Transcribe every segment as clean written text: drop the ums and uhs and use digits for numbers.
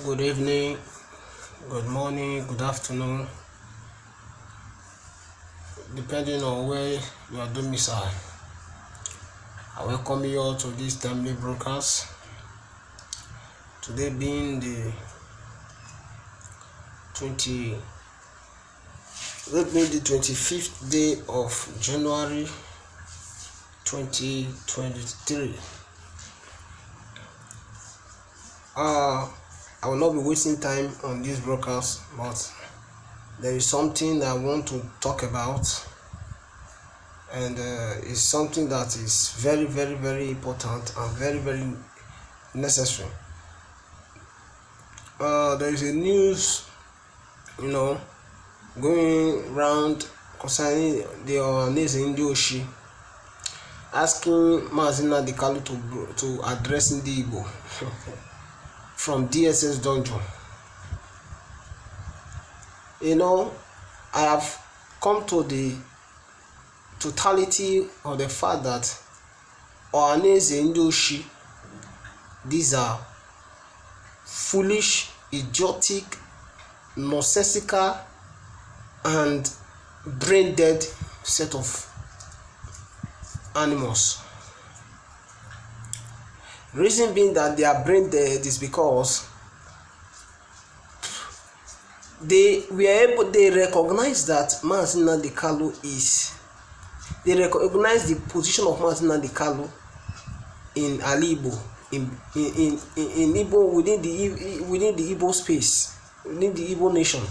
Good evening, good morning, good afternoon, depending on where you are domiciled. I welcome you all to this timely broadcast. Today being the 25th day of January 2023. I will not be wasting time on this broadcast, but there is something I want to talk about, and it's something that is very, very, very important and very, very necessary. There is a news, going around concerning the Mazi Nnamdi asking Mazi Nnamdi to address the Igbo from DSS dungeon. I have come to the totality of the fact that Mazi Nnamdi, these are foolish, idiotic, nonsensical, and brain dead set of animals. Reason being that they are brain dead is because they recognize that Mazi Nnamdi they recognize the position of Mazi Nnamdi in Igbo, in Igbo, within the Igbo space, within the Igbo nation,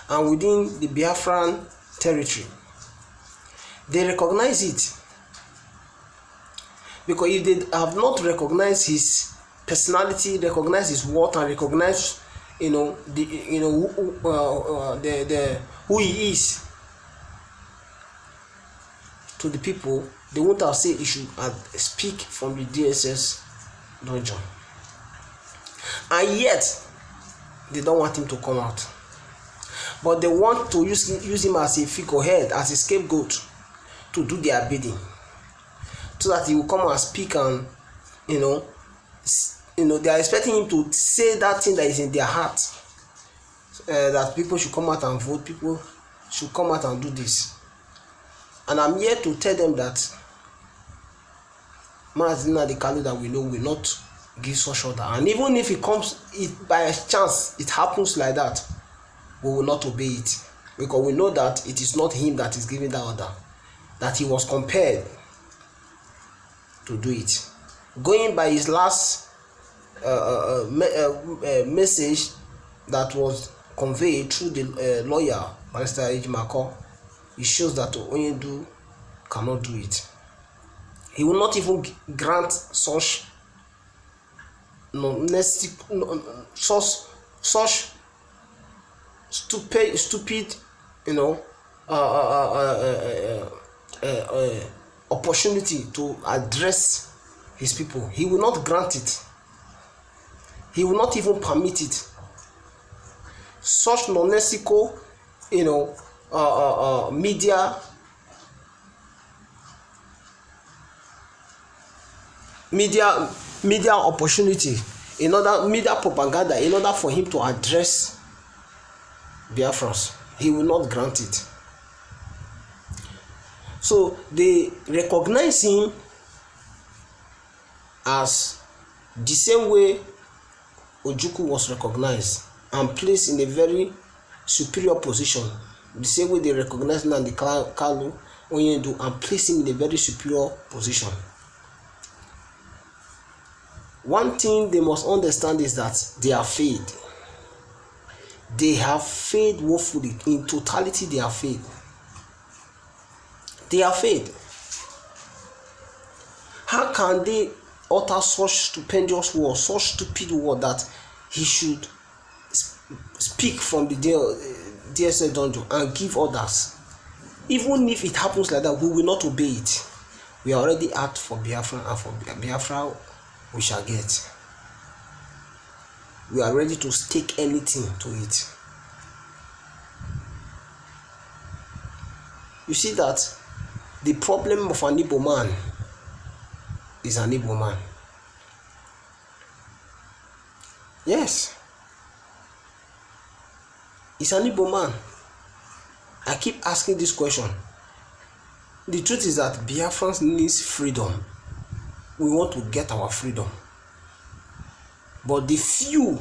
and within the Biafran territory. They recognize it, because if they have not recognized his personality, recognize his worth, and recognize who he is to the people, they won't have said he should speak from the DSS dungeon. And yet they don't want him to come out, but they want to use him as a figurehead, as a scapegoat, to do their bidding, so that he will come and speak, and they are expecting him to say that thing that is in their heart, that people should come out and vote, people should come out and do this. And I'm here to tell them that Mazi Nnamdi that we know will not give such order. And even if it by chance it happens like that, we will not obey it, because we know that it is not him that is giving that order, that he was compelled to do it. Going by his last message that was conveyed through the lawyer, Barrister Ejimako, it shows that Onyedu cannot do it. He will not even grant such stupid opportunity to address his people. He will not grant it. He will not even permit it. Such nonsensical, media opportunity, media propaganda, in order for him to address biafrans, he will not grant it. So they recognize him as the same way Ojukwu was recognized and placed in a very superior position, the same way they recognize Nnamdi Kanu, Onyedu, and placed him in a very superior position. One thing they must understand is that they are failed. They have failed woefully. In totality, they have failed. They are failed. How can they utter such stupendous words, such stupid word that he should speak from the DSS dungeon and give orders? Even if it happens like that, we will not obey it. We are already asked for Biafra, and for Biafra we shall get. We are ready to stake anything to it. You see that the problem of an Igbo man is an Igbo man. Yes. He's an Igbo man. I keep asking this question. The truth is that Biafrans needs freedom. We want to get our freedom. But the few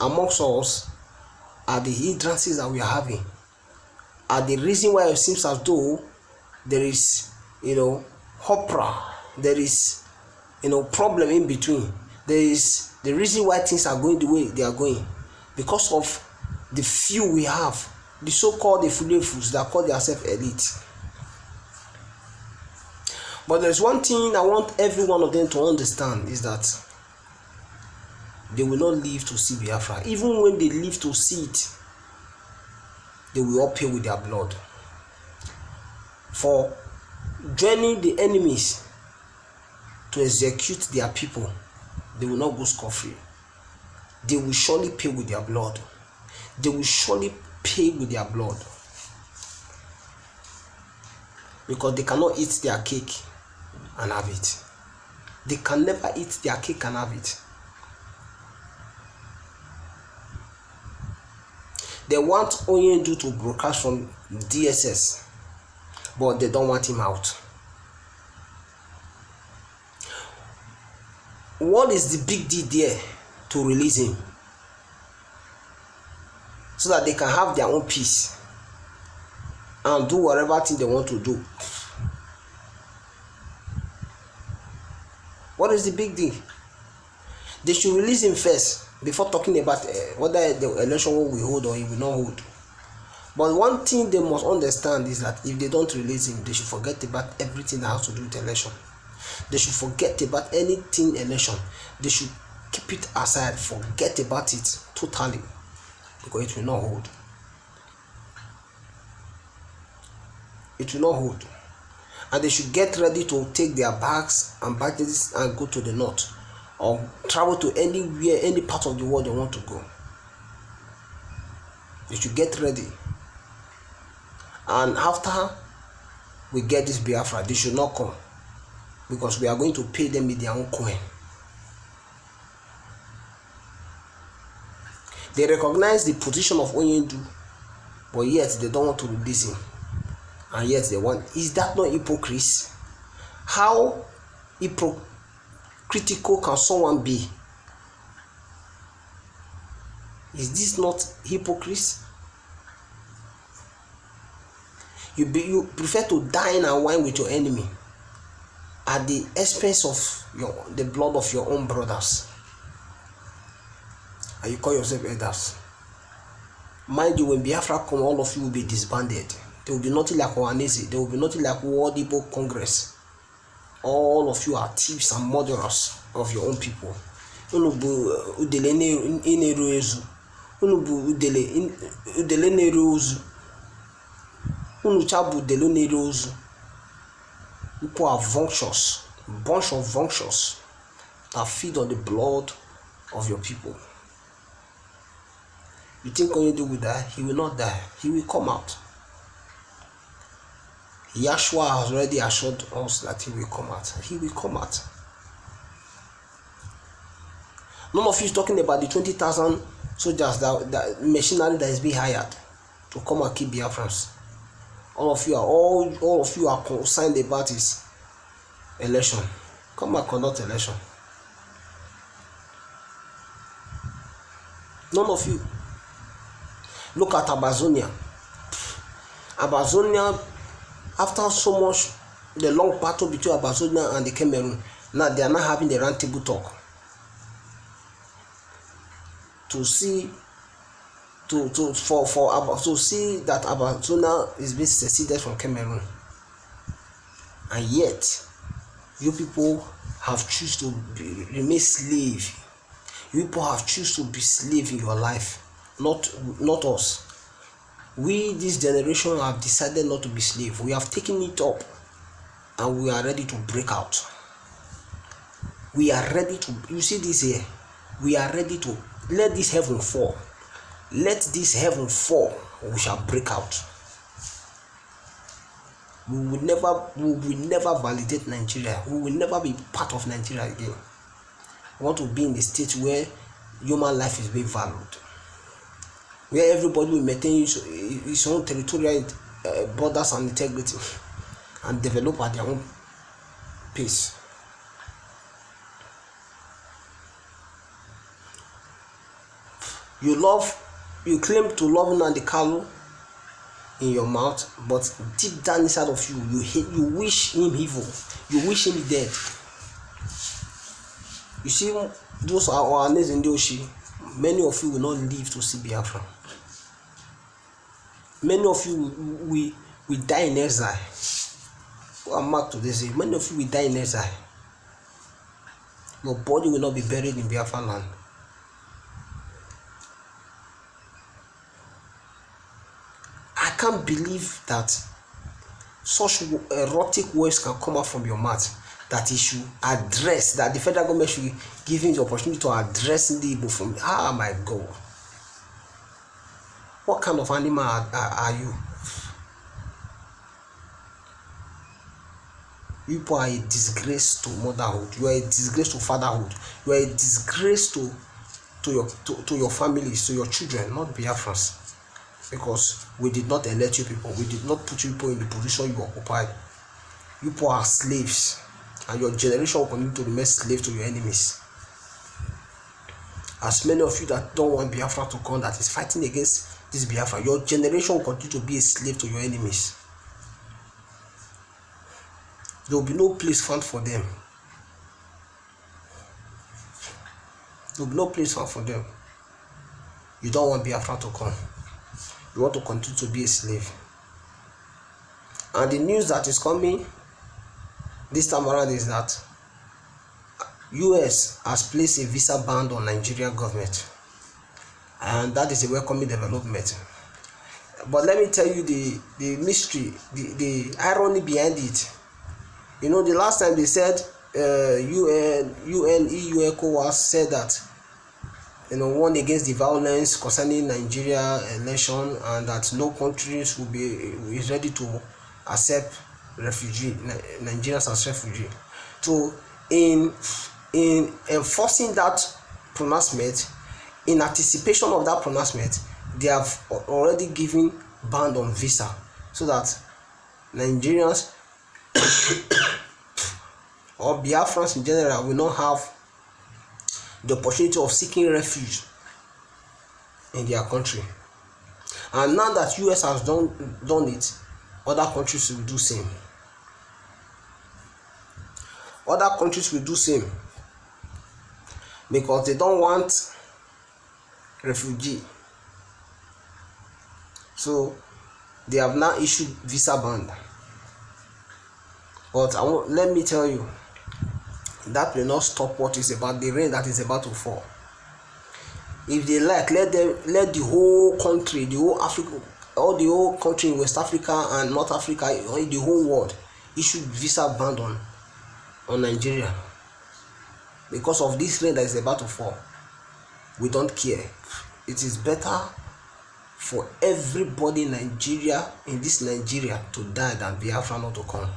amongst us are the hindrances that we are having. Are the reason why it seems as though there is, opera, there is, problem in between. There is the reason why things are going the way they are going. Because of the few we have, the so-called Efulefus that call themselves elite. But there's one thing I want every one of them to understand is that they will not live to see Biafra. Even when they live to see it, they will all pay with their blood. For joining the enemies to execute their people, they will not go scot-free. They will surely pay with their blood. They will surely pay with their blood. Because they cannot eat their cake and have it. They can never eat their cake and have it. They want Onyendu to broadcast from DSS, but they don't want him out. What is the big deal there to release him? So that they can have their own peace and do whatever thing they want to do. What is the big deal? They should release him first before talking about whether the election will hold or he will not hold. But one thing they must understand is that if they don't release him, they should forget about everything that has to do with election. They should forget about anything election. They should keep it aside, forget about it totally, because it will not hold. It will not hold. And they should get ready to take their bags and baggages and go to the north, or travel to anywhere, any part of the world they want to go. They should get ready. And after we get this Biafra, they should not come, because we are going to pay them with their own coin. They recognize the position of Onyendu, but yet they don't want to release him. And yet they want. Is that not hypocrisy? How hypocritical can someone be? Is this not hypocrisy? You prefer to dine and wine with your enemy at the expense of the blood of your own brothers, and you call yourself elders. Mind you, when Biafra come, all of you will be disbanded. There will be nothing like Ohanese. There will be nothing like World Igbo Congress. All of you are thieves and murderers of your own people. Unubu udele neru ezu. Unubu udele neru ezu. Unuchabu udele neru ezu. People are vultures, bunch of vultures that feed on the blood of your people. You think Onyendu will die? He will not die. He will come out. Yahshua has already assured us that he will come out. He will come out. None of you is talking about the 20,000 soldiers that machinery that is being hired to come and keep Biafrans. All of you are concerned about his election. Come and conduct election. None of you. Look at Abazonia. Abazonia, after so much, the long battle between Abazonia and the Cameroon, now they are not having the round table talk to see to see that Abazonia is being seceded from Cameroon, and yet you people have chosen to remain slave. You people have chosen to be slave in your life, not us. We, this generation, have decided not to be slave. We have taken it up, and we are ready to break out. We are ready to, you see this here, we are ready to let this heaven fall. Let this heaven fall, we shall break out. We will never validate Nigeria. We will never be part of Nigeria again. We want to be in a state where human life is being valued, where everybody will maintain his own territorial borders and integrity and develop at their own pace. You claim to love Nnamdi in your mouth, but deep down inside of you, you wish him evil, you wish him dead. You see, those are our names in the Oshi. Many of you will not live to see Biafra. Many of you will die in exile. I'm marked to this day. Many of you will die in exile. Your body will not be buried in Biafra land. I can't believe that such erotic words can come out from your mouth, that he should address, that the federal government should give him the opportunity to address the Igbo from. Ah, my God. What kind of animal are you? You people are a disgrace to motherhood. You are a disgrace to fatherhood. You are a disgrace to your families, to your children, not Biafrans. Because we did not elect you people. We did not put you people in the position you occupied. You people are slaves. And your generation will continue to remain slave to your enemies. As many of you that don't want Biafra to come, that is fighting against this Biafra, your generation will continue to be a slave to your enemies. There will be no place found for them. There will be no place found for them. You don't want Biafra to come. You want to continue to be a slave. And the news that is coming this time around is that US has placed a visa ban on Nigerian government, and that is a welcoming development. But let me tell you the mystery, the irony behind it. You know, the last time they said UN, EU, ECOWAS said that, you know, warned against the violence concerning Nigeria election, and that no countries will be ready to accept Nigerians as refugees. So in enforcing that pronouncement, in anticipation of that pronouncement, they have already given ban on visa, so that Nigerians or Biafrans in general will not have the opportunity of seeking refuge in their country. And now that US has done it, other countries will do same. Other countries will do same, because they don't want refugee. So they have now issued visa ban. But let me tell you, that will not stop what is about, the rain that is about to fall. If they like, let the whole country, the whole Africa, all the whole country in West Africa and North Africa, or the whole world, issue visa ban on Nigeria because of this rain that is about to fall. We don't care. It is better for everybody in Nigeria, in this Nigeria, to die than Biafra not to come.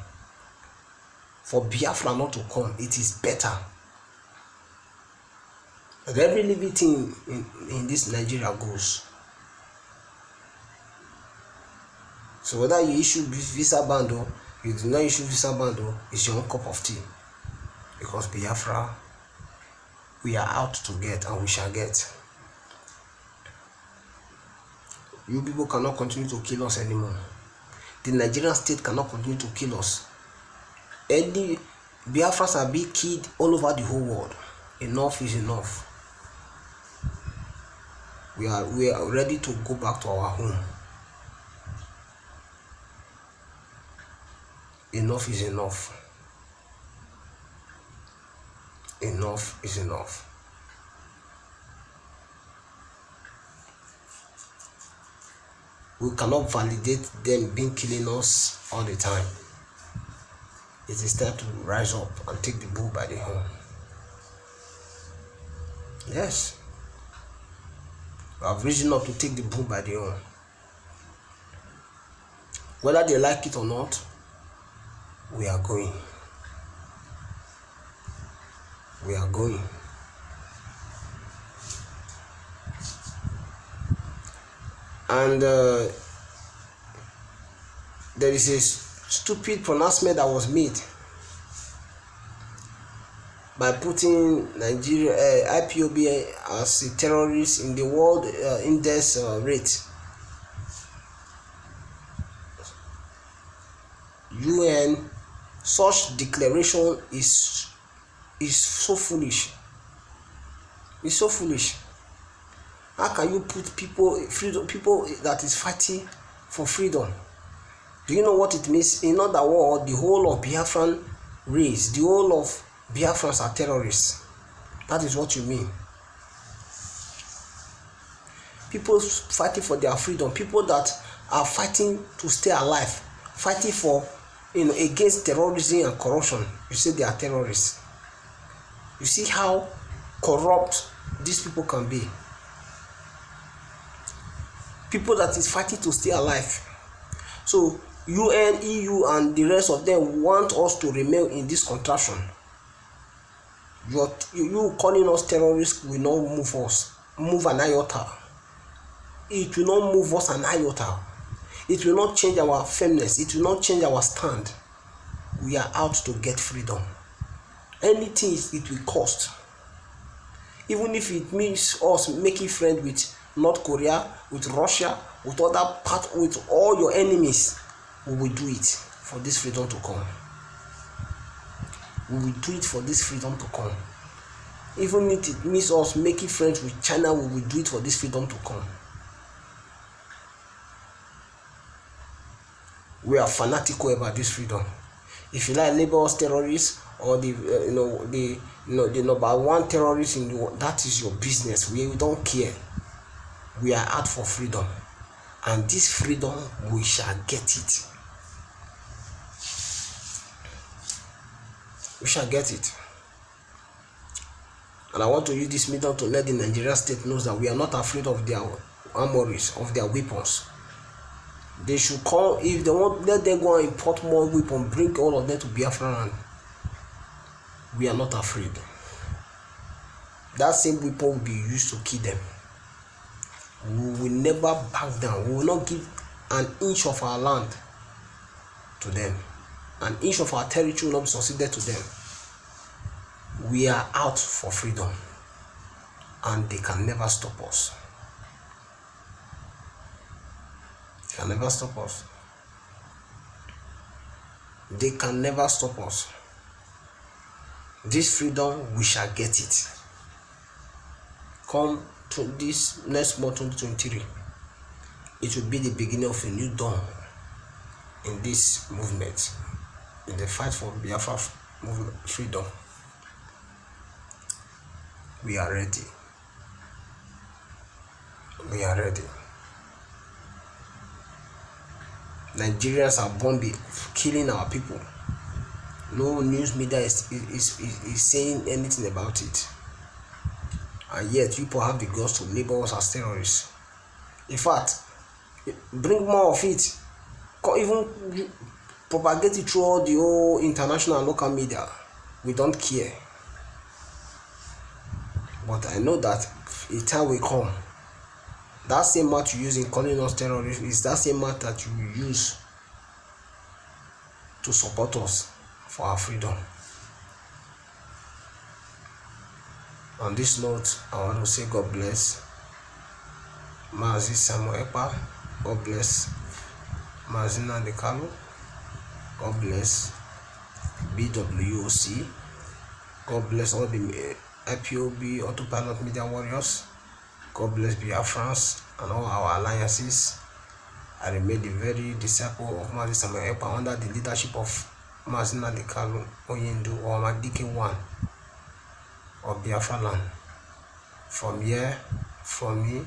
For Biafra not to come, it is better. But every living thing in this Nigeria goes. So whether you issue visa ban or you do not issue visa ban, it's your own cup of tea. Because Biafra, we are out to get, and we shall get. You people cannot continue to kill us anymore. The Nigerian state cannot continue to kill us. Any Biafrans are being killed all over the whole world. Enough is enough. We are ready to go back to our home. Enough is enough. Enough is enough. We cannot validate them being killing us all the time. It is time to rise up and take the bull by the horn. Yes. We have risen up to take the bull by the horn. Whether they like it or not, we are going. We are going. And there is a stupid pronouncement that was made by putting Nigeria IPOB as a terrorist in the world index rate. UN, such declaration is so foolish. It's so foolish. How can you put people that is fighting for freedom? Do you know what it means? In other words, the whole of Biafran race, the whole of Biafrans are terrorists. That is what you mean. People fighting for their freedom, people that are fighting to stay alive, fighting for, against terrorism and corruption. You say they are terrorists. You see how corrupt these people can be. People that is fighting to stay alive. So UN, EU, and the rest of them want us to remain in this contraption. You calling us terrorists will not move an iota. It will not move us an iota. It will not change our firmness. It will not change our stand. We are out to get freedom. Anything it will cost. Even if it means us making friends with North Korea, with Russia, with other part, with all your enemies, we will do it for this freedom to come. We will do it for this freedom to come. Even if it means us making friends with China, we will do it for this freedom to come. We are fanatical about this freedom. If you like label us terrorists or the number one terrorist in the world, that is your business. We don't care. We are out for freedom, and this freedom we shall get it. We shall get it. And I want to use this medium to let the Nigerian state know that we are not afraid of their armories, of their weapons. They should come. If they want, let them go and import more weapons, bring all of them to Biafra. We are not afraid. That same weapon will be used to kill them. We will never back down. We will not give an inch of our land to them. An inch of our territory will not be succeeded to them. We are out for freedom, and they can never stop us. They can never stop us. They can never stop us. This freedom, we shall get it. Come to this next month, 2023, it will be the beginning of a new dawn in this movement, in the fight for Biafra freedom. We are ready. We are ready. Nigerians are born killing our people. No news media is saying anything about it. And yet people have the guts to label us as terrorists. In fact, bring more of it. Even propagate it through all the whole international and local media. We don't care. But I know that a time will come. That same mouth you use in calling us terrorists is that same mouth that you will use to support us for our freedom. On this note, I want to say God bless Mazi Nnamdi. God bless Mazi Nnamdi. God bless BWOC. God bless all the IPOB autopilot media warriors. God bless biafrans and all our alliances. I remain the very disciple of Mazi Nnamdi under the leadership of Mazi Nnamdi Oyendu or Madike One of Biafra land. From here, from me,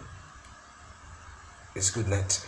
it's good night.